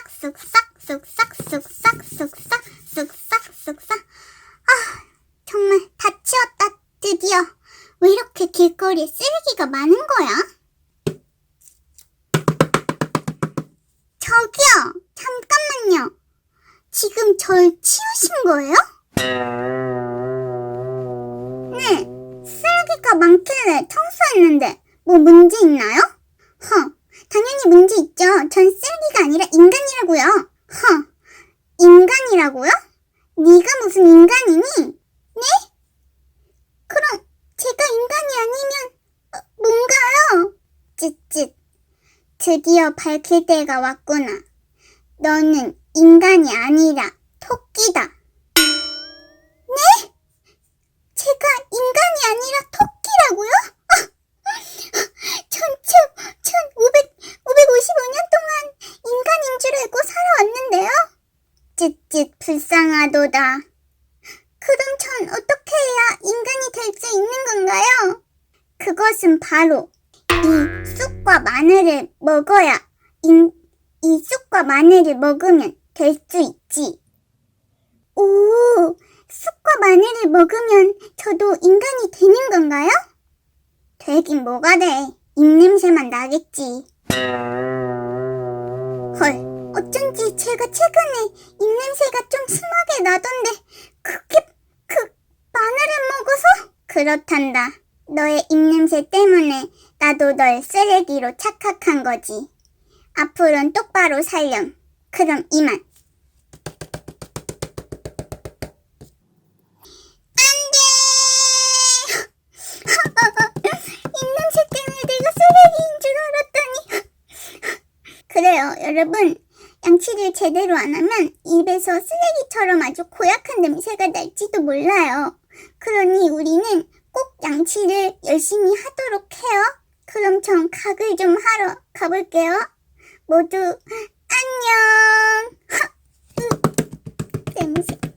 쑥싹 쑥싹 쑥싹 쑥싹 쑥싹 쑥싹. 아, 정말 다 치웠다. 드디어. 왜 이렇게 길거리에 쓰레기가 많은 거야? 저기요, 잠깐만요. 지금 절 치우신 거예요? 네, 쓰레기가 많길래 청소했는데 뭐 문제 있나요? 당연히 문제 있죠. 전 쓰레기가 아니라 인간이라고요. 인간이라고요? 네가 무슨 인간이니? 네? 그럼 제가 인간이 아니면 뭔가요? 쯧쯧. 드디어 밝힐 때가 왔구나. 너는 인간이 아니라 토끼다. 네? 제가 인간이 아니라 토끼라고요? 1555년 동안 인간인 줄 알고 살아왔는데요? 쯧쯧 불쌍하도다. 그럼 전 어떻게 해야 인간이 될 수 있는 건가요? 그것은 바로 이 쑥과 마늘을 먹어야 이 쑥과 마늘을 먹으면 될 수 있지. 오, 쑥과 마늘을 먹으면 저도 인간이 되는 건가요? 되긴 뭐가 돼. 입냄새만 나겠지. 헐, 어쩐지 제가 최근에 입냄새가 좀 심하게 나던데 그게 마늘을 먹어서? 그렇단다. 너의 입냄새 때문에 나도 널 쓰레기로 착각한 거지. 앞으로는 똑바로 살렴. 그럼 이만. 입냄새 때문에 내가 쓰레기인 줄 알았더니. 그래요, 여러분. 양치를 제대로 안 하면 입에서 쓰레기처럼 아주 고약한 냄새가 날지도 몰라요. 그러니 우리는 꼭 양치를 열심히 하도록 해요. 그럼 전 각을 좀 하러 가볼게요. 모두 안녕. 냄새.